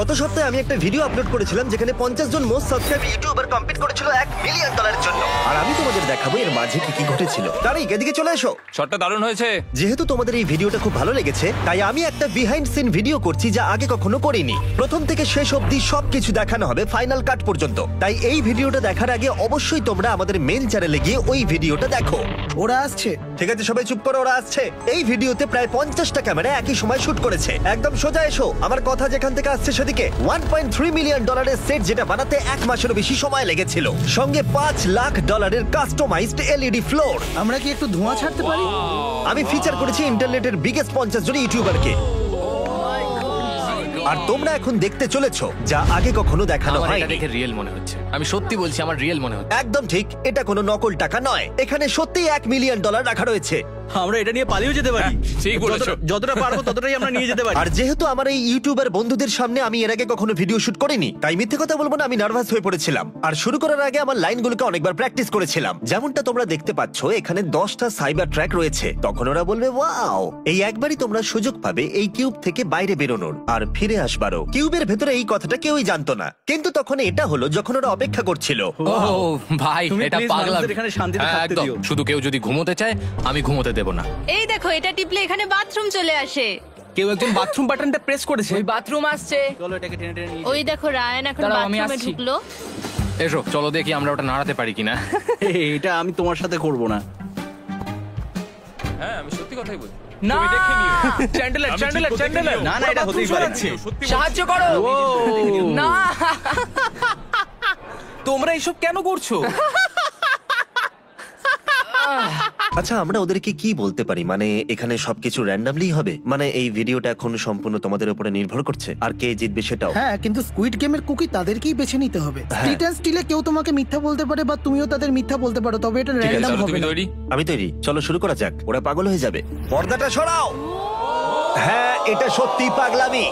গত সপ্তাহে আমি একটা ভিডিও আপলোড করেছিলাম যেখানে 50 জন মোস্ট সাবস্ক্রাইব ইউটিউবার কম্পিট করেছিল $1 মিলিয়ন জন্য। আর আমি তোমাদের দেখাবো এর মাঝে কি কি ঘটেছিল। তারিক, এদিকে চলে এসো। শটটা দারুণ হয়েছে। যেহেতু তোমাদের এই ভিডিওটা খুব ভালো লেগেছে, তাই আমি একটা বিহাইন্ড সিন ভিডিও করছি যা আগে কখনো করিনি। প্রথম থেকে শেষ অবধি সবকিছু দেখানো হবে, ফাইনাল কাট পর্যন্ত। তাই এই ভিডিওটা দেখার আগে অবশ্যই তোমরা আমাদের মেন চ্যানেলে গিয়ে ওই ভিডিওটা দেখো। ওরা আসছে। ঠিক আছে, সবাই চুপ করো, ওরা আসছে। এই ভিডিওতে প্রায় 50টা ক্যামেরা একই সময় শুট করেছে। একদম সোজা এসো, আমার কথা যেখান থেকে আসছে সেদিকে। $1.3 মিলিয়ন সেট, যেটা বানাতে 1 মাসেরও বেশি সময় লেগেছিল, সঙ্গে $5 লাখ কাস্টমাইজড এলইডি ফ্লোর। আমরা কি একটু ধোঁয়া ছাড়তে পারি? আমি ফিচার করেছি ইন্টারনেটের বিগেস্ট 50 জন ইউটিউবারকে। আর তোমরা এখন দেখতে চলেছো যা আগে কখনো দেখানো আমার এটা হয়নি। দেখে রিয়েল মনে হচ্ছে। আমি সত্যি বলছি, আমার রিয়েল মনে হচ্ছে। একদম ঠিক, এটা কোনো নকল টাকা নয়। এখানে সত্যি $1 মিলিয়ন রাখা রয়েছে। আমরা এটা নিয়ে পালিয়েও যেতে পারি। ঠিক বলেছো। যতটা পারবো ততটাই আমরা নিয়ে যেতে পারি। আর যেহেতু আমার এই ইউটিউবার বন্ধুদের সামনে আমি এর আগে কখনো ভিডিও শুট করিনি, তাই মিথ্যে কথা বলবো না, আমি নার্ভাস হয়ে পড়েছিলাম। আর শুরু করার আগে আমার লাইনগুলোকে অনেকবার প্র্যাকটিস করেছিলাম। যেমনটা তোমরা দেখতে পাচ্ছ, এখানে 10টা সাইবার ট্র্যাক রয়েছে। তখন ওরা বলবে ওয়াও। এই একবারই তোমরা সুযোগ পাবে এই কিউব থেকে বাইরে বেরোনোর আর ফিরে আসবারও। কিউবের ভেতরে এই কথাটা কেউই জানতো না, কিন্তু তখন এটা হলো যখন ওরা অপেক্ষা করছিল। ও ভাই, তুমি এটা please পাগলামি। মানুষদের এখানে শান্তিতে হ্যাঁ, থাকতে একদম। দিও। শুধু কেউ যদি ঘুমোতে চায়, আমি ঘুমোতে দেব না। এই দেখো, এটা টিপলে এখানে বাথরুম চলে আসে। কেউ একজন বাথরুম বাটনটা প্রেস করেছে। ওই বাথরুম আসছে। চলো এটাকে টেনে টেনে নিয়ে ওই দেখো, রায়ান এখন দাঁড়াও, আমি বাথরুমে আসছি। ঢুকলো। এসো, চলো দেখি আমরা ওটা নাড়াতে পারি কিনা। যাই। এটা আমি তোমার সাথে করব না। হ্যাঁ, আমি সত্যি কথাই বলছি। না, চ্যান্ডেলার, চ্যান্ডেলার, চ্যান্ডেলার। না না, এটা হতেই পারে। সাহায্য করো। ও না, তোমরা এসব কেন করছো? আচ্ছা, আমরা ওদেরকে কি বলতে পারি? মানে এখানে সবকিছু র্যান্ডমলি হবে? মানে এই ভিডিওটা এখন সম্পূর্ণ তোমাদের উপরে নির্ভর করছে, আর কে জিতবে সেটাও। হ্যাঁ, কিন্তু স্কুইড গেমের কুকি তাদেরকেই বেছে নিতে হবে। স্ট্রিট এন্ড স্টিলে কেউ তোমাকে মিথ্যা বলতে পারে বা তুমিও তাদের মিথ্যা বলতে পারো, তবে এটা ঠিক আছে, র্যান্ডম চলো, হবে তুমি না। তৈরি? আমি তৈরি, চলো শুরু করা যাক। ওরা পাগল হয়ে যাবে। পর্দাটা সরাও। হ্যাঁ, এটা সত্যি পাগলামি।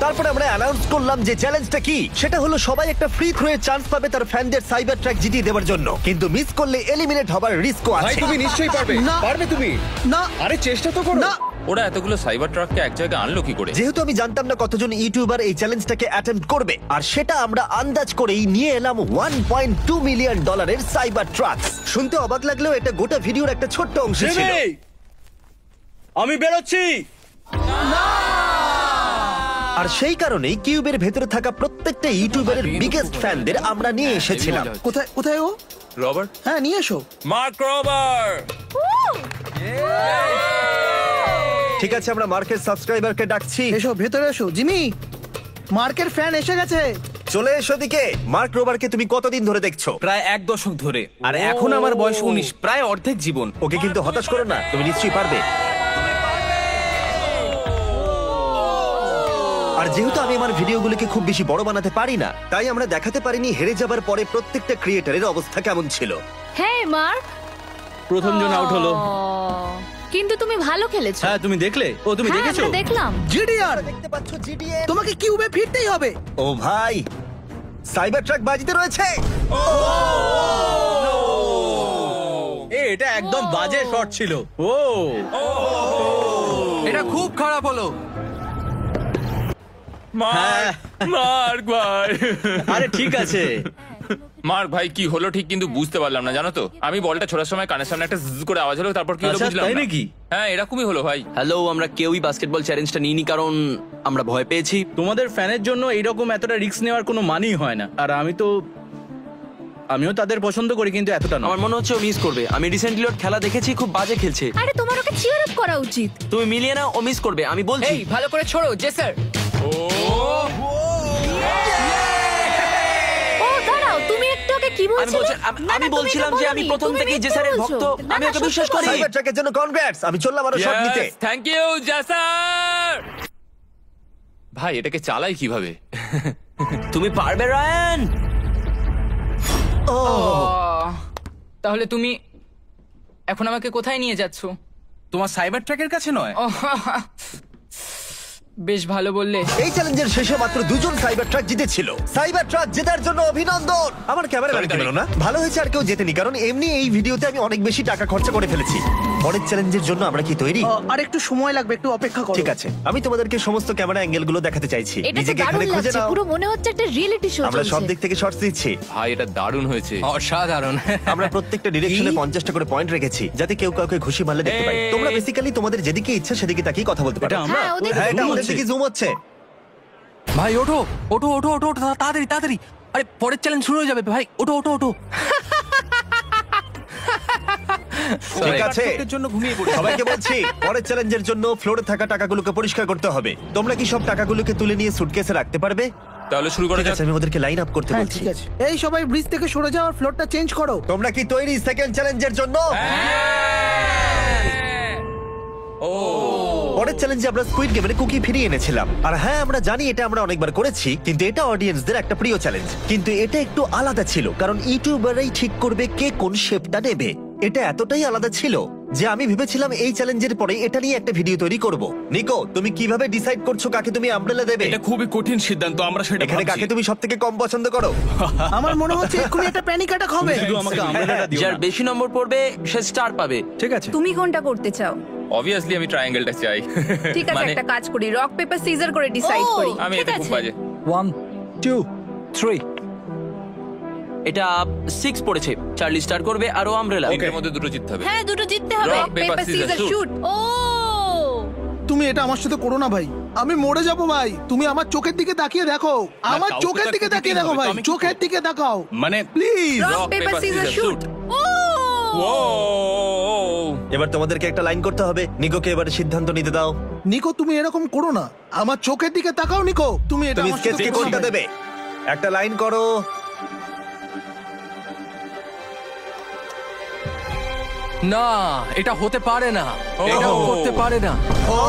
তারপরে আমরা অ্যানাউন্স করলাম যে চ্যালেঞ্জটা কি। সেটা হলো সবাই একটা ফ্রি থ্রো এর চান্স পাবে তার ফ্যানদের সাইবার ট্র্যাক জিতিয়ে দেওয়ার জন্য, কিন্তু মিস করলে এলিমিনেট হবার রিস্কও ভাই, আছে। তুমি নিশ্চয়ই পারবে। না। পারবে তুমি। না আরে চেষ্টা তো করো। না, ওরা এতগুলো সাইবার ট্রাককে এক জায়গায় আনলো কি করে? যেহেতু আমি জানতাম না কতজন ইউটিউবার এই চ্যালেঞ্জটাকে অ্যাটেম্প্ট করবে, আর সেটা আমরা আন্দাজ করেই নিয়ে এলাম $1.2 মিলিয়ন সাইবার ট্রাক। শুনতে অবাক লাগলেও এটা গোটা ভিডিওর একটা ছোট্ট অংশ ছিল। জিমি, আমি বেরোচ্ছি। আর সেই কারণেই কিউবের ভেতরে থাকা প্রত্যেকটা ইউটিউবারের বিগেস্ট ফ্যানদের আমরা নিয়ে এসেছিলাম। কোথায় কোথায় ও? রবার্ট, হ্যাঁ, নিয়ে এসো। Mark rubber. ঠিক আছে, আমরা মার্কের সাবস্ক্রাইবারকে ডাকছি। এসো, ভেতরে এসো। জিমি, মার্কের ফ্যান এসে গেছে। চলে এসো দিকে। মার্ক রোবারকে তুমি কতদিন ধরে দেখছো? প্রায় 1 দশক ধরে। আর এখন আমার বয়স 19, প্রায় অর্ধেক জীবন। ওকে কিন্তু হতাশ করো না, তুমি নিশ্চয়ই পারবে। আর যেহেতু আমি আমার ভিডিওগুলোকে খুব বেশি বড় বানাতে পারি না, তাই আমরা দেখাতে পারিনি হেরে যাবার পরে প্রত্যেকটা ক্রিয়েটারের অবস্থা কেমন ছিল। হ্যাঁ মার্ক, প্রথম জন আউট হলো। কিন্তু তুমি ভালো খেলেছো। হ্যাঁ, তুমি দেখলে? ও তুমি হ্যাঁ, দেখেছো? আমরা দেখলাম। জিডিআর, দেখতে পাচ্ছ জিডিএন? তোমাকে কিউবে ফিরতেই হবে। ও ভাই, সাইবার ট্রাক বাজিতে রয়েছে। এটা একদম বাজে শট ছিল। ও এটা খুব খারাপ হলো। হ্যাঁ। মার্ক ভাই। আরে ঠিক আছে। মার্ক ভাই, কি হলো ঠিক কিন্তু বুঝতে পারলাম না, জানো তো। আমি বলটা ছোড়ার সময় কানের সামনে একটা জ্জ করে আওয়াজ হলো, তারপর কি হলো আচ্ছা, বুঝলাম তাই না। নাকি? হ্যাঁ, এরকমই হলো ভাই। হ্যালো, আমরা কেউই বাস্কেটবল চ্যালেঞ্জটা নিইনি কারণ আমরা ভয় পেয়েছি। তোমাদের ফ্যানের জন্য এইরকম এতটা রিস্ক নেওয়ার কোনো মানেই হয় না। আর আমিও তাদের পছন্দ করি, কিন্তু এতটা না। আমার মনে হচ্ছে ও মিস করবে। আমি রিসেন্টলি ওর খেলা দেখেছি, খুব বাজে খেলছে। আরে তোমার ওকে চিয়ার আপ করা উচিত। তুমি মিলিয়ে নাও, ও মিস করবে, আমি বলছি। ভালো করে ছোড়ো, জেসার। ও দাঁড়াও, তুমি একটু ওকে কি বলছিলে? আমি বলছিলাম যে আমি প্রথম থেকেই জেসারের ভক্ত। আমি ওকে বিশ্বাস করি। সাইবার ট্রাকের জন্য কনগ্রাটস। আমি চললাম আরো শট নিতে। থ্যাংক ইউ জাসার। ভাই, এটাকে চালাই কিভাবে? তুমি পারবে রায়ান। তাহলে তুমি এখন আমাকে কোথায় নিয়ে যাচ্ছ? তোমার সাইবার ট্র্যাকের কাছে নয়? বেশ ভালো বললে। এই চ্যালেঞ্জের শেষে মাত্র 2 জন সাইবার ট্রাক জিতেছিল। সাইবার ট্রাক জেতার জন্য অভিনন্দন। আমার ক্যামেরা Sorry, না, ভালো হয়েছে আর কেউ জেতেনি, কারণ এমনি এই ভিডিওতে আমি অনেক বেশি টাকা খরচা করে ফেলেছি। পরের চ্যালেঞ্জের জন্য আমরা কি তৈরি? আর একটু সময় লাগবে, একটু অপেক্ষা করো। ঠিক আছে, আমি তোমাদেরকে সমস্ত ক্যামেরা অ্যাঙ্গেল গুলো দেখাতে চাইছি। এটা তো নিজেকে দারুণ এখানে খুঁজে লাগছে, নাও। পুরো মনে হচ্ছে একটা রিয়েলিটি শো আমরা সব চলছে। দিক থেকে শর্টস দিচ্ছি। ভাই এটা দারুণ হয়েছে। অসাধারণ। আমরা প্রত্যেকটা ডিরেকশনে 50টা করে পয়েন্ট রেখেছি, যাতে কেউ কাউকে ঘুষি মারলে দেখতে পাই। এই। তোমরা বেসিক্যালি তোমাদের যেদিকে ইচ্ছা সেদিকে তাকিয়ে কথা বলতে পারো। এটা আমরা? হ্যাঁ, ওদের হ্যাঁ, এটা zoom আমাদের হচ্ছে। দিকে জুম হচ্ছে। ভাই ওঠো ওঠো ওঠো ওঠো ওঠো, তাড়াতাড়ি তাড়াতাড়ি। আরে পরের চ্যালেঞ্জ শুরু হয়ে যাবে ভাই, ওঠো ওঠো ওঠো। ঠিক আছে, জন্য ঘুমিয়ে পড়ি। সবাইকে বলছি পরের চ্যালেঞ্জের জন্য ফ্লোরে থাকা টাকাগুলোকে পরিষ্কার করতে হবে। তোমরা কি সব টাকাগুলোকে তুলে নিয়ে সুটকেসে রাখতে পারবে? তাহলে শুরু করা ঠিক যাক। আছে, আমি ওদেরকে লাইন আপ করতে হ্যাঁ বলছি। ঠিক আছে, এই সবাই ব্রিজ থেকে সরে যাও আর ফ্লোরটা চেঞ্জ করো। তোমরা কি তৈরি সেকেন্ড চ্যালেঞ্জের জন্য? ও পরের চ্যালেঞ্জে আমরা স্কুইড গেমের কুকি ফিরিয়ে এনেছিলাম। আর হ্যাঁ, আমরা জানি এটা আমরা অনেকবার করেছি, কিন্তু এটা অডিয়েন্সদের একটা প্রিয় চ্যালেঞ্জ। কিন্তু এটা একটু আলাদা ছিল, কারণ ইউটিউবাররাই ঠিক করবে কে কোন শেপটা নেবে। এটা এতটাই আলাদা ছিল যে আমি ভেবেছিলাম এই চ্যালেঞ্জের পরে এটা নিয়ে একটা ভিডিও তৈরি করব। নিকো, তুমি কিভাবে ডিসাইড করছো কাকে তুমি আমব্রেলা দেবে? এটা খুবই কঠিন সিদ্ধান্ত, আমরা সেটা এখানে ভাবছি। কাকে তুমি সবথেকে কম পছন্দ করো? আমার মনে হচ্ছে এক্ষুনি একটা প্যানিক অ্যাটাক হবে। শুধু আমাকে আমব্রেলাটা দিও যার না। বেশি নম্বর পড়বে সে স্টার পাবে। ঠিক আছে। তুমি কোনটা করতে চাও? অবভিয়াসলি আমি ট্রায়াঙ্গেলটা চাই। ঠিক আছে, মানে একটা কাজ করি, রক পেপার সিজার করে ডিসাইড ও, করি। আমি ঠিক এটা খুব আছে। বাজে। 1 2 3। এটা 6 পড়েছে, চার্লি স্টার করবে আর ও আমব্রেলা। তিনটের মধ্যে দুটো জিততে হবে। হ্যাঁ, দুটো জিততে হবে। Rock, rock paper paper, scissors, scissor shoot. Shoot. ও তুমি এটা আমার সাথে করো না ভাই, আমি মরে যাবো ভাই। তুমি আমার চোখের দিকে তাকিয়ে দেখো, আমার কাউকে চোখের তো দিকে একটা তাকিয়ে দিতেই দেখো হবে, ভাই, তো আমি কি চোখের করব? দিকে তাকাও মানে please. Rock Rock, paper paper, scissor scissors, shoot. ও ও এবার তোমাদেরকে একটা লাইন করতে হবে। নিকোকে এবারে সিদ্ধান্ত নিতে দাও। নিকো, তুমি এরকম করো না, আমার চোখের দিকে তাকাও। নিকো, তুমি এটা তুমি আমার সাথে স্কেচকে করো না কোনটা ভাই। দেবে? একটা লাইন করো। না, এটা হতে পারে না, এটাও করতে পারে না। ও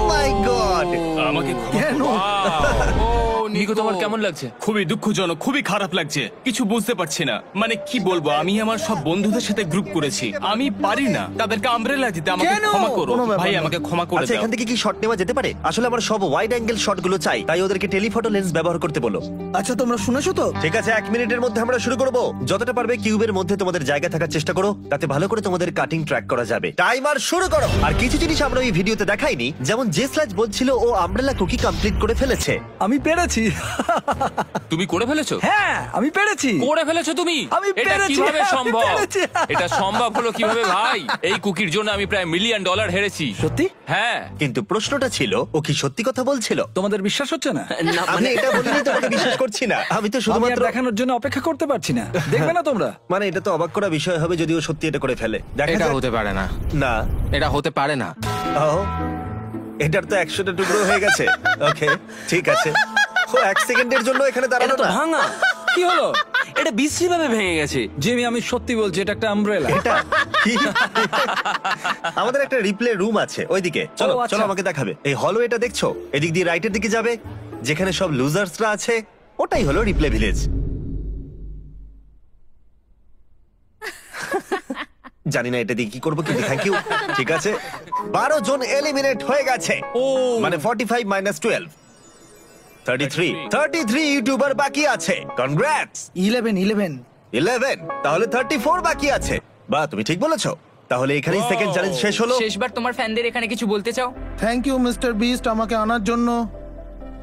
মাই গড! আমাকে কেন? নিকো, তোমার কেমন লাগছে? খুবই দুঃখজনক, খুবই খারাপ লাগছে, কিছু বুঝতে পারছি না। মানে কি বলবো, আমি আমার সব বন্ধুদের সাথে গ্রুপ করেছি, আমি পারি না তাদেরকে আমব্রেলা দিতে। আমাকে কেন? ক্ষমা করো কোনো ব্যাপার ভাই, না। আমাকে ক্ষমা করে আচ্ছা, দাও। এখান থেকে কি শট নেওয়া যেতে পারে? আসলে আমার সব ওয়াইড অ্যাঙ্গেল শটগুলো চাই, তাই ওদেরকে টেলিফটো লেন্স ব্যবহার করতে বলো। আচ্ছা, তোমরা শুনেছো তো? ঠিক আছে, 1 মিনিটের মধ্যে আমরা শুরু করব। যতটা পারবে কিউবের মধ্যে তোমাদের জায়গা থাকার চেষ্টা করো, তাতে ভালো করে তোমাদের কাটিং ট্র্যাক করা যাবে। টাইমার শুরু করো। আর কিছু জিনিস আমরা এই ভিডিওতে দেখাইনি, যেমন যে স্ল্যাজ বলছিল ও আমব্রেলা কুকি কমপ্লিট করে ফেলেছে। আমি পেরেছি। তুমি করে ফেলেছো? হ্যাঁ, আমি পেরেছি। করে ফেলেছো তুমি? আমি এটা পেরেছি, কিভাবে আমি সম্ভব? পেরেছি। এটা সম্ভব হলো কিভাবে ভাই? এই কুকির জন্য আমি প্রায় $1 মিলিয়ন হেরেছি। সত্যি? হ্যাঁ। কিন্তু প্রশ্নটা ছিল, ও কি সত্যি কথা বলছিল? তোমাদের বিশ্বাস হচ্ছে না? না আমি মানে এটা বলিনি, তোমাকে বিশ্বাস করছি না। আমি তো আমি আর শুধুমাত্র দেখানোর জন্য অপেক্ষা করতে পারছি না। দেখবে না তোমরা? মানে এটা তো অবাক করা বিষয় হবে যদি ও সত্যি এটা করে ফেলে। দেখা এটা যাক। হতে পারে না, না। এটা হতে পারে না। ও, এটার তো 100টা টুকরো হয়ে গেছে। ওকে, ঠিক আছে। ও 1 সেকেন্ডের জন্য এখানে এটা দাঁড়ালো তো না। ভাঙা। কি হলো? এটা বিশ্রী ভাবে ভেঙে গেছে। জিমি, আমি সত্যি বলছি, এটা একটা আমব্রেলা। এটা কি? আমাদের একটা রিপ্লে রুম আছে ওইদিকে। চলো ও, আচ্ছা। চলো, আমাকে দেখাবে। এই হলো এটা দেখছো, এদিক দিয়ে রাইটের দিকে যাবে, যেখানে সব লুজার্সরা আছে, ওটাই হলো রিপ্লে ভিলেজ। জানি না এটা দিয়ে কি করবো, কিন্তু থ্যাংক ইউ। ঠিক আছে, 12 জন এলিমিনেট হয়ে গেছে। মানে 45 - 12 33 ইউটিউবার বাকি আছে। কনগ্রাটস। 11 11, তাহলে 34 বাকি আছে। বাহ, তুমি ঠিক বলেছো। তাহলে এখানেই সেকেন্ড চ্যালেঞ্জ শেষ হলো। শেষবার তোমার ফ্যানদের এখানে কিছু বলতে চাও? থ্যাংক ইউ মিস্টার বিস্ট আমাকে আনার জন্য।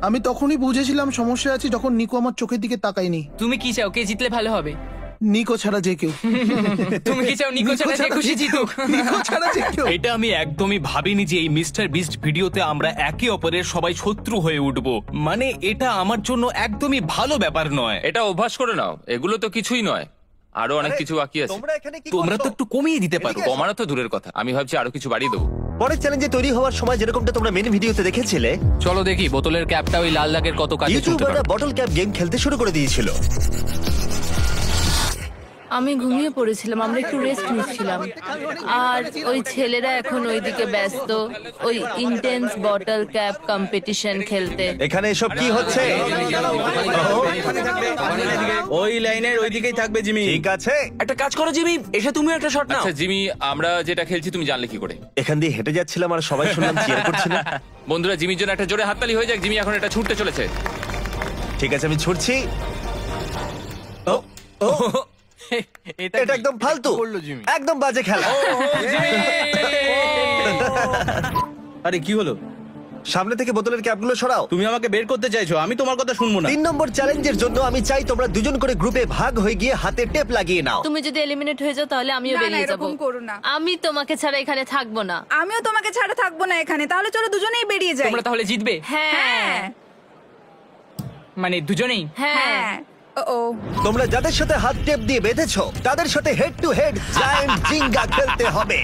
আমি তখনই বুঝেছিলাম সমস্যা আছে যখন নিকো আমার চোখের দিকে তাকায়নি। তুমি কি চাও, কে জিতলে ভালো হবে? নিকো ছাড়া যে কেউ। তুমি কি চাও নিকো ছাড়া যে খুশি জিতুক? নিকো ছাড়া যে কেউ। এটা আমি একদমই ভাবিনি যে এই মিস্টার বিস্ট ভিডিওতে আমরা একে অপরের সবাই শত্রু হয়ে উঠবো। মানে এটা আমার জন্য একদমই ভালো ব্যাপার নয়। এটা অভ্যাস করে নাও, এগুলো তো কিছুই নয়, আরো অনেক কিছু বাকি আছে। তোমরা এখানে কি তোমরা তো করছো? একটু কমিয়ে দিতে পারো। এদিকে এসো। কমানো তো দূরের কথা, আমি ভাবছি আরো কিছু বাড়িয়ে দেবো। পরের চ্যালেঞ্জে তৈরি হওয়ার সময় যেরকমটা তোমরা মেন ভিডিওতে দেখেছিলে, চলো দেখি বোতলের ক্যাপটা ওই লাল দাগের কত কাজে চলতে ইউটিউবাররা পারে। বটল ক্যাপ গেম খেলতে শুরু করে দিয়েছিল। আমি ঘুমিয়ে পড়েছিলাম, আমরা একটু রেস্ট নিচ্ছিলাম। আর ওই ছেলেরা এখন ওইদিকে ব্যস্ত ওই ইন্টেন্স বটল ক্যাপ কম্পিটিশন খেলতে। এখানে এসব কি হচ্ছে? ওই লাইনের ওইদিকেই থাকবে জিমি। ঠিক আছে, একটা কাজ করো জিমি, এসে তুমি একটা শট নাও। আচ্ছা জিমি, আমরা যেটা খেলছি তুমি জানলে কি করে? এখান দিয়ে হেঁটে যাচ্ছিলাম আর সবাই শুনলাম চিয়ার করছিল। বন্ধুরা, জিমির জন্য একটা জোরে হাততালি হয়ে যাক। জিমি এখন এটা ছুটতে চলেছে। ঠিক আছে, আমি ছুটছি। ও ও এটা একদম ফালতু, করলো জিমি। একদম বাজে খেলা। আরে কি হলো? সামনে থেকে বোতলের ক্যাপগুলো সরাও। তুমি আমাকে বের করতে চাইছো, আমি তোমার কথা শুনবো না। 3 নম্বর চ্যালেঞ্জের জন্য আমি চাই তোমরা দুজন করে গ্রুপে ভাগ হয়ে গিয়ে হাতে টেপ লাগিয়ে নাও। তুমি যদি এলিমিনেট হয়ে যাও তাহলে আমিও না, না, বেরিয়ে যাব। এরকম করো না। আমি তোমাকে ছাড়া এখানে থাকবো না। আমিও তোমাকে ছাড়া থাকবো না এখানে, তাহলে চলো দুজনেই বেরিয়ে যাই। তোমরা তাহলে জিতবে? হ্যাঁ হ্যাঁ মানে দুজনেই? হ্যাঁ হ্যাঁ। ও তোমরা যাদের সাথে হাত টেপ দিয়ে বেঁধেছো তাদের সাথে হেড টু হেড জায়ান্ট জিঙ্গা খেলতে হবে।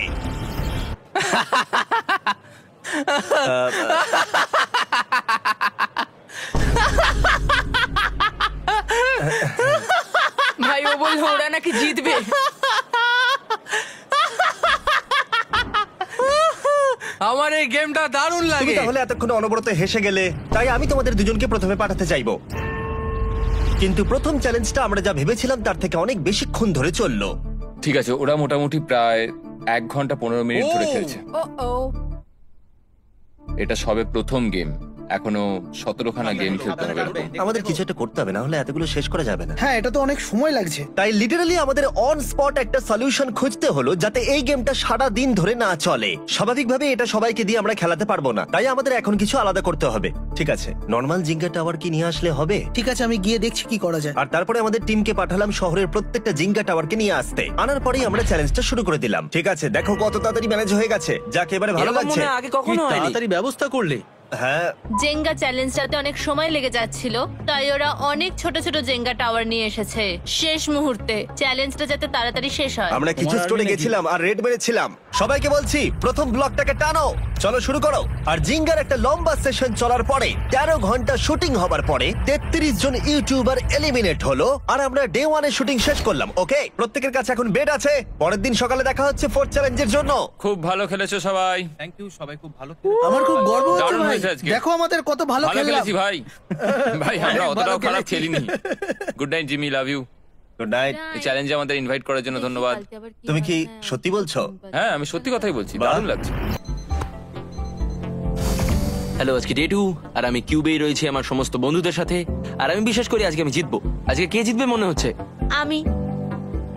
ভাই ও বললো ওরা নাকি জিতবে। আমার এই গেমটা দারুণ তুমি লাগে। তাহলে এতক্ষণ অনবরত হেসে গেলে, তাই আমি তোমাদের দুজনকে প্রথমে পাঠাতে চাইবো। কিন্তু প্রথম চ্যালেঞ্জটা আমরা যা ভেবেছিলাম তার থেকে অনেক বেশিক্ষণ ধরে চললো। ঠিক আছে, ওরা মোটামুটি প্রায় 1 ঘন্টা 15 মিনিট ধরে খেলছে। ও ও এটা সবে প্রথম গেম, এখনো 17খানা গেম খেলতে হবে। আমাদের কিছু একটা করতে হবে, না হলে এতগুলো শেষ করা যাবে না। হ্যাঁ, এটা তো অনেক সময় লাগছে। তাই লিটারালি আমাদের অন স্পট একটা সলিউশন খুঁজতে হলো যাতে এই গেমটা সারা দিন ধরে না চলে। স্বাভাবিকভাবে এটা সবাইকে দিয়ে আমরা খেলাতে পারবো না, তাই আমাদের এখন কিছু আলাদা করতে হবে। ঠিক আছে, নর্মাল জিঙ্গা টাওয়ার কি নিয়ে আসলে হবে? ঠিক আছে, আমি গিয়ে দেখছি কি করা যায়। আর তারপরে আমাদের টিমকে পাঠালাম শহরের প্রত্যেকটা জিঙ্গা টাওয়ারকে নিয়ে আসতে। আনার পরেই আমরা চ্যালেঞ্জটা শুরু করে দিলাম। ঠিক আছে, দেখো কত তাড়াতাড়ি ম্যানেজ হয়ে গেছে, যাকে এবারে ভালো লাগছে। কি তাড়াতাড়ি ব্যবস্থা করলে? হ্যাঁ, জেঙ্গা চ্যালেঞ্জটাতে অনেক সময় লেগে যাচ্ছিল, তাই ওরা অনেক ছোট ছোট জেঙ্গা টাওয়ার নিয়ে এসেছে শেষ মুহূর্তে, চ্যালেঞ্জটা যাতে তাড়াতাড়ি শেষ হয়। আমরা কিছু তোমার স্টোরে army নাকি? গেছিলাম আর রেড মেরেছিলাম। সবাইকে বলছি প্রথম ব্লকটাকে টানো, চলো শুরু করো। আর জিঙ্গার একটা লম্বা সেশন চলার পরে 13 ঘন্টা শুটিং হবার পরে 33 জন ইউটিউবার এলিমিনেট হলো। আর আমরা ডে 1 এ শুটিং শেষ করলাম। ওকে, প্রত্যেকের কাছে এখন বেড আছে। পরের দিন সকালে দেখা হচ্ছে 4th চ্যালেঞ্জের জন্য। খুব ভালো খেলেছো সবাই, থ্যাংক ইউ, সবাই খুব ভালো। আমার খুব গর্ব হচ্ছে দারুণ ভাই। হয়েছে আজকে। দেখো আমাদের কত ভালো ভালো খেললাম। খেলেছি ভাই। ভাই আমরা অতটাও খারাপ খেলেছি। খেলিনি। Good night Jimmy, love you. Good night. এই চ্যালেঞ্জে আমাদের ইনভাইট করার জন্য ধন্যবাদ। তুমি কি সত্যি বলছো? হ্যাঁ, আমি সত্যি কথাই বলছি, বাহ। দারুণ লাগছে। হ্যালো, আজকে ডে 2 আর আমি কিউবেই রয়েছি আমার সমস্ত বন্ধুদের সাথে। আর আমি বিশ্বাস করি আজকে আমি জিতবো। আজকে কে জিতবে মনে হচ্ছে? আমি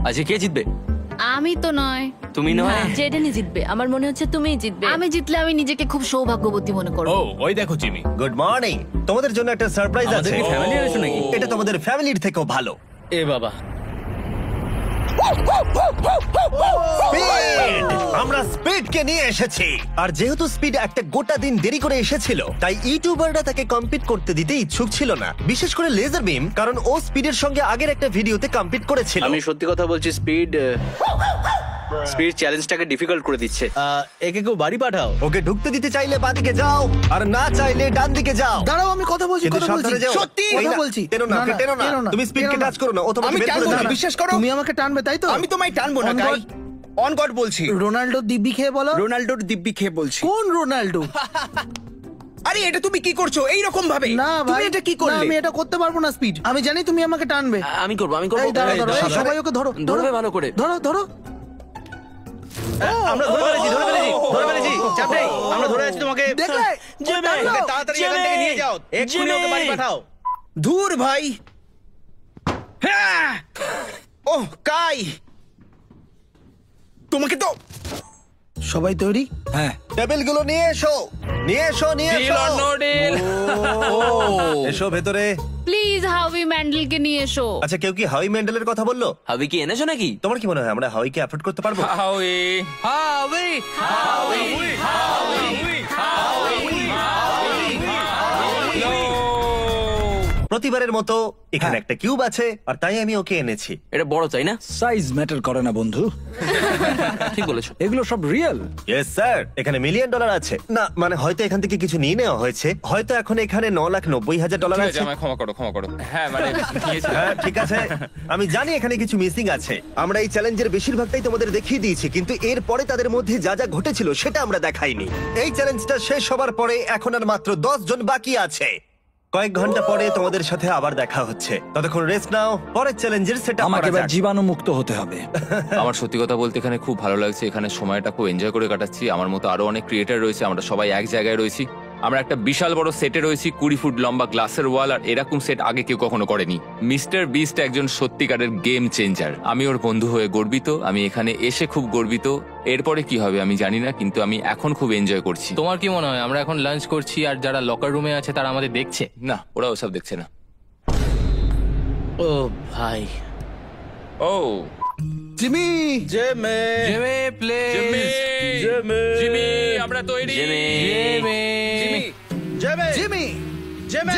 আজকে কে জিতবে? আমি তো নয়, তুমি নয়? জেডেনই জিতবে। আমার মনে হচ্ছে তুমিই জিতবে। আমি জিতলে আমি নিজেকে খুব সৌভাগ্যবতী মনে করব। ও ওই দেখো জিমি। Good morning. তোমাদের জন্য একটা সারপ্রাইজ আছে। আমাদের কি family আছে নাকি? এটা তোমাদের ফ্যামিলির থেকেও ভালো। এ বাবা, স্পিড! আমরা স্পিডকে নিয়ে এসেছি। আর যেহেতু স্পিড একটা গোটা দিন দেরি করে এসেছিল, তাই ইউটিউবাররা তাকে কম্পিট করতে দিতে ইচ্ছুক ছিল না, বিশেষ করে লেজার বিম, কারণ ও স্পিডের সঙ্গে আগের একটা ভিডিওতে কম্পিট করেছিল। আমি সত্যি কথা বলছি, স্পিড চ্যালেঞ্জটাকে ডিফিকাল্ট করে দিচ্ছে। একে কেউ বাড়ি পাঠাও। ওকে ঢুকতে দিতে চাইলে বাঁদিকে যাও, আর না চাইলে ডান দিকে যাও। দাঁড়াও, আমি কথা বলছি, কিন্তু কথা বলছি। সাবধানে যেও। সত্যি এই কথা না, বলছি। টেনো না, না, ওকে না, টেনো না। টেনো না, তুমি স্পিডকে টেনো না। টাচ করো না, ও তোমাকে আমি বের করে টানবো দেবে। না, বিশ্বাস করো। তুমি আমাকে টানবে, তাই তো? আমি তোমায় টানবো না, On কাই। God- অন গড বলছি, রোনাল্ডো দিব্যি খেয়ে বলো। রোনাল্ডোর দিব্যি খেয়ে বলছি। কোন রোনাল্ডো? আরে এটা তুমি কি করছো এই রকম ভাবে? না তুমি ভাই, এটা কি না, করলে? আমি এটা করতে পারবো না। স্পিড, আমি জানি তুমি আমাকে টানবে। আমি করবো, আমি করবো। এই দাঁড়াও, দাঁড়াও, এই সাবধানে। সবাই ওকে ধরো, ধরবে ভালো করে। ধরো, ধরো। আমরা ধরে ফেলেছি, ধরে ফেলেছি, ধরে ফেলেছি। চাপ নেই, আমরা ধরে আছি তোমাকে। দেখলে? ও টানলো। ওকে তাড়াতাড়ি এখান থেকে নিয়ে যাও, এক্ষুনি ওকে বাড়ি পাঠাও। ধুর ভাই। হ্যাঁ! ওহ কাই, তোমাকে তো সবাই তৈরি? হ্যাঁ। টেবিলগুলো নিয়ে এসো, নিয়ে এসো, নিয়ে Deal এসো। or no deal? এসো ভেতরে। প্লিজ হাউই ম্যান্ডেলকে নিয়ে এসো। আচ্ছা, কেউ কি হাউই ম্যান্ডেলের কথা বললো? হাবি কি এনেছো নাকি? তোমার কি মনে হয় আমরা হাউইকে অ্যাফোর্ড করতে পারবো? হাউই। প্রতিবারের মতো এখানে একটা কিউব আছে, আর তাই আমি ওকে এনেছি। এটা বড় তাই না? সাইজ ম্যাটার করে না বন্ধু, ঠিক বলেছো। এগুলো সব রিয়েল। ইয়েস স্যার, এখানে $1 মিলিয়ন আছে। না মানে হয়তো এখান থেকে কিছু নিয়ে নেওয়া হয়েছে, হয়তো এখন এখানে $9,90,000 ঠিক আছে, আছে। আমায় ক্ষমা করো, ক্ষমা করো। হ্যাঁ মানে নিয়েছি। হ্যাঁ ঠিক আছে, আমি জানি এখানে কিছু মিসিং আছে। আমরা এই চ্যালেঞ্জের বেশিরভাগটাই তোমাদের দেখিয়ে দিয়েছি, কিন্তু এর পরে তাদের মধ্যে যা যা ঘটেছিল সেটা আমরা দেখাইনি। এই চ্যালেঞ্জটা শেষ হবার পরে এখন আর মাত্র 10 জন বাকি আছে। কয়েক ঘন্টা পরে তোমাদের সাথে আবার দেখা হচ্ছে, ততক্ষণ রেস্ট নাও, পরের চ্যালেঞ্জের সেটা আমাকে এবার জীবাণু মুক্ত হতে হবে। আমার সত্যি কথা বলতে এখানে খুব ভালো লাগছে, এখানে সময়টা খুব এনজয় করে কাটাচ্ছি। আমার মতো আরো অনেক ক্রিয়েটার রয়েছে, আমরা সবাই এক জায়গায় রয়েছি। আমরা একটা বিশাল বড় সেটে রয়েছি, 20 ফুট লম্বা গ্লাসের ওয়াল, আর এরকম সেট আগে কেউ কখনো করেনি। মিস্টার বিস্ট একজন সত্যিকারের গেম চেঞ্জার। আমি ওর বন্ধু হয়ে গর্বিত, আমি এখানে এসে খুব গর্বিত। এরপরে কি হবে আমি জানি না, কিন্তু আমি এখন খুব এনজয় করছি। তোমার কি মনে হয় আমরা এখন লাঞ্চ করছি আর যারা লকার রুমে আছে তারা আমাদের দেখছে? না, ওরা ওসব দেখছে না। ও ভাই, ও জিমি জেমে জেমে প্লিজ জিমি, জেমে জিমি, আমরা তৈরি। জেমে জেমে জেমে জিমি জেমে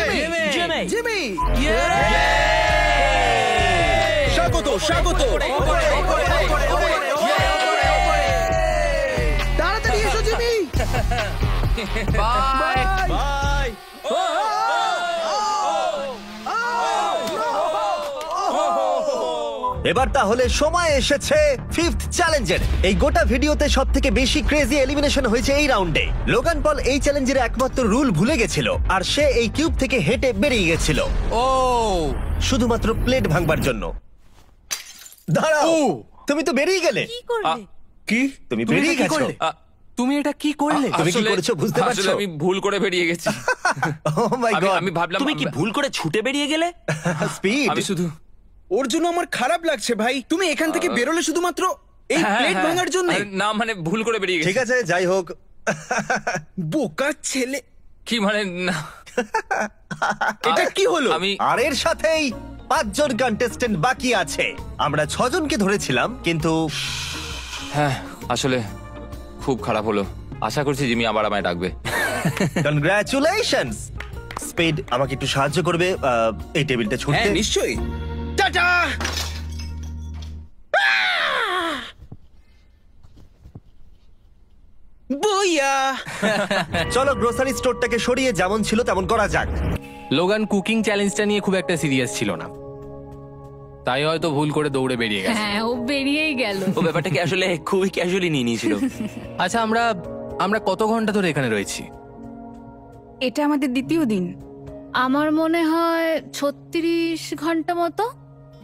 জেমে জিমি স্বাগত স্বাগত। তাড়াতাড়ি এসো জিমি। Bye bye. এবার তাহলে সময় এসেছে ফিফথ চ্যালেঞ্জের। এই গোটা ভিডিওতে সব থেকে বেশি ক্রেজি এলিমিনেশন হয়েছে এই রাউন্ডে। লোগান পল এই চ্যালেঞ্জের একমাত্র রুল ভুলে গেছিল, আর সে এই কিউব থেকে হেঁটে বেরিয়ে গেছিল ও শুধুমাত্র প্লেট ভাঙবার জন্য। দাঁড়াও, তুমি তো বেরিয়ে গেলে। কি তুমি তুমি বেরিয়ে এটা কি গেছো। করলে? তুমি এটা কি করলে? তুমি কি আসলে- করেছো বুঝতে আসলে পারছো? আমি ভুল করে বেরিয়ে গেছি। Oh my God! আমি ভাবলাম তুমি কি ভুল করে ছুটে বেরিয়ে গেলে? স্পিড। আমি শুধু ওর জন্য আমার খারাপ লাগছে ভাই। তুমি এখান থেকে বেরোলে শুধুমাত্র এই হ্যাঁ, প্লেট হ্যাঁ। ভাঙার জন্য। আরে না, মানে ভুল করে বেরিয়ে গেছি। ঠিক আছে, যাই হোক। বোকা ছেলে। কি মানে না, এটা কি হলো? আমি আর এর সাথেই 5 জন কন্টেস্টেন্ট বাকি আছে। আমরা 6 জনকে ধরেছিলাম, কিন্তু হ্যাঁ আসলে খুব খারাপ হলো। আশা করছি জিমি আবার আমায় ডাকবে। কনগ্রাচুলেশনস। স্পিড, আমাকে একটু সাহায্য করবে এই টেবিলটা হ্যাঁ ছুটতে? নিশ্চয়ই। টাটা। বইয়া। চলো গ্রোসারি স্টোরটাকে সরিয়ে যেমন ছিল তেমন করা যাক। লোগান কুকিং চ্যালেঞ্জটা নিয়ে খুব একটা সিরিয়াস ছিল না, তাই হয়তো ভুল করে দৌড়ে বেরিয়ে গেছে। হ্যাঁ ও বেরিয়েই গেল। ও ব্যাপারটাকে আসলে খুবই ক্যাজুয়ালি নিয়ে নিয়েছিল। আচ্ছা, আমরা কত ঘন্টা ধরে এখানে রয়েছি? এটা আমাদের দ্বিতীয় দিন। আমার মনে হয় 36 ঘন্টা মতো।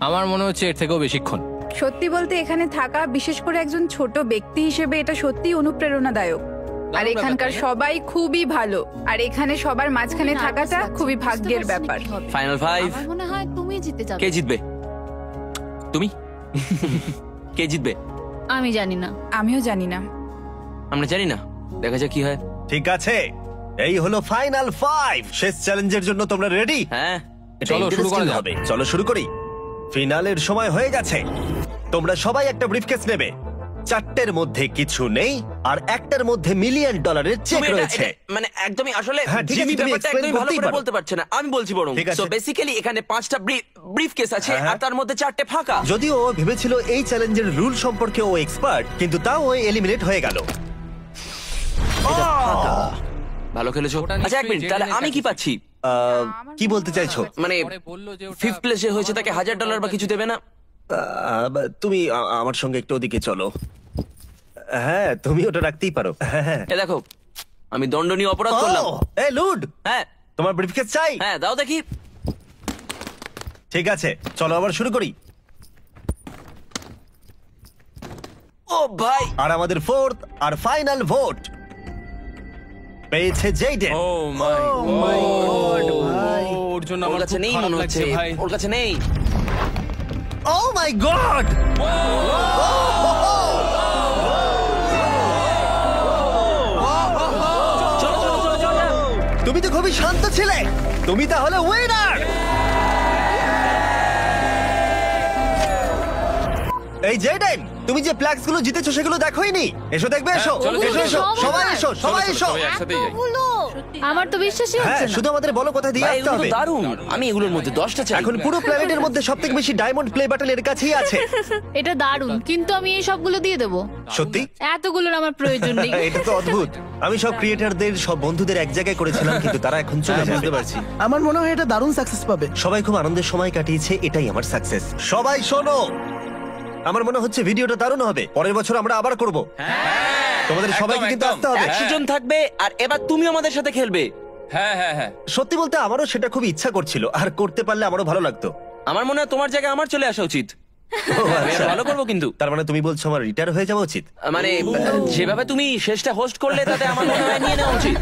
আমার মনে হচ্ছে এর থেকেও বেশিক্ষণ। সত্যি বলতে এখানে থাকা, বিশেষ করে একজন ছোট ব্যক্তি হিসেবে, এটা সত্যি অনুপ্রেরণাদায়ক। আর এখানকার সবাই খুবই ভালো, আর এখানে সবার মাঝখানে থাকাটা খুবই ভাগ্যের ব্যাপার। ফাইনাল 5 আমার মনে হয় তুমি জিতে যাবে। কে জিতবে? তুমি? কে জিতবে? আমি জানি না। আমিও জানি না। আমরা জানি না, দেখা যাক কি হয়। ঠিক আছে, এই হলো ফাইনাল 5। শেষ চ্যালেঞ্জের জন্য তোমরা রেডি? হ্যাঁ, চলো শুরু করা যাক। হবে। চলো শুরু করি। ফিনালের সময় হয়ে গেছে। তোমরা সবাই একটা ব্রিফকেস নেবে। 4টের মধ্যে কিছু নেই, আর 1টার মধ্যে $1 মিলিয়ন চেক তুমি এটা- রয়েছে। এটা- মানে একদমই আসলে হ্যাঁ, ঠিক আছে, জিমি তুমি ব্যাপারটা explain একদমই ভালো করতেই করে পারো। বলতে পারছে না। আমি বলছি বরং। ঠিক আছে। সো বেসিক্যালি এখানে 5টা ব্রিফ কেস আছে, হ্যাঁ। আর তার মধ্যে 4টে ফাঁকা। যদিও ও ভেবেছিল এই চ্যালেঞ্জের রুল সম্পর্কে ও এক্সপার্ট, কিন্তু তাও ও এলিমিনেট হয়ে গেল। ভালো খেলেছো। ওটা আচ্ছা এক নিশ্চয়ই মিনিট, তাহলে জেনে আমি কি পাচ্ছি? কি বলতে চাইছো? মানে পরে বললো যে ওটা- 5th প্লেসে হয়েছে তাকে $1000 বা কিছু দেবে না? তুমি আমার সঙ্গে একটু ওদিকে চলো। হ্যাঁ, তুমি ওটা রাখতেই পারো। হ্যাঁ। এ দেখো, আমি দণ্ডনীয় অপরাধ করলাম। এই লুড, হ্যাঁ তোমার ব্রিফকেস চাই? হ্যাঁ, দাও দেখি। ঠিক আছে, চলো আবার শুরু করি। ও ভাই, আর আমাদের 4th আর ফাইনাল ভোট পেয়েছে জেইডেন। ও মাই গড। ওর জন্য ওর আমার কাছে খুব নেই খারাপ মনে লাগছে হচ্ছে। ভাই। ওর কাছে নেই। ও মাই গড! চলো চলো চলো চলো। তুমি তো খুবই শান্ত ছিলে। তুমি তাহলে উইনার। এই জেডেন, তুমি যে প্লাক্স গুলো জিতেছো সেগুলো দেখোইনি? এসো দেখবে, এসো চলো, এসো চলো, এসো, সব সবাই আমার। এসো, সবাই চলো, এসো। সবাই একসাথেই যাই। এতগুলো! আমার তো বিশ্বাসই হ্যাঁ, হচ্ছে না। শুধু আমাদের বলো কোথায় দিয়ে ভাই, আসতে এগুলো তো হবে। দারুণ। আমি এগুলোর মধ্যে 10টা চাই। এখন পুরো প্ল্যানেটের মধ্যে সবথেকে বেশি ডায়মন্ড প্লে বাটন এর কাছেই আছে। এটা দারুণ, কিন্তু আমি এই সবগুলো দিয়ে দেবো। সত্যি? এতগুলোর আমার প্রয়োজন নেই। এটা তো অদ্ভুত। আমি সব ক্রিয়েটারদের, সব বন্ধুদের এক জায়গায় করেছিলাম, কিন্তু তারা এখন চলে যাবে। বুঝতে পারছি। আমার মনে হয় এটা দারুণ সাকসেস পাবে। সবাই খুব আনন্দের সময় কাটিয়েছে, এটাই আমার সাকসেস। সবাই শোনো, আমার মনে হচ্ছে ভিডিওটা দারুণ হবে। পরের বছর আমরা আবার করব। তোমাদের সবাইকে কিন্তু একদম। আসতে হবে। 100 জন থাকবে, আর এবার তুমি আমাদের সাথে খেলবে। হ্যাঁ হ্যাঁ হ্যাঁ। সত্যি বলতে আমারও সেটা খুব ইচ্ছা করছিল, আর করতে পারলে আমারও ভালো লাগতো। আমার মনে হয় তোমার জায়গায় আমার চলে আসা উচিত। আমি আরো ভালো করবো কিন্তু। তার মানে তুমি বলছো আমার রিটায়ার হয়ে যাওয়া উচিত? মানে যেভাবে তুমি শেষটা হোস্ট করলে তাতে আমার মনে হয় নিয়ে নেওয়া উচিত।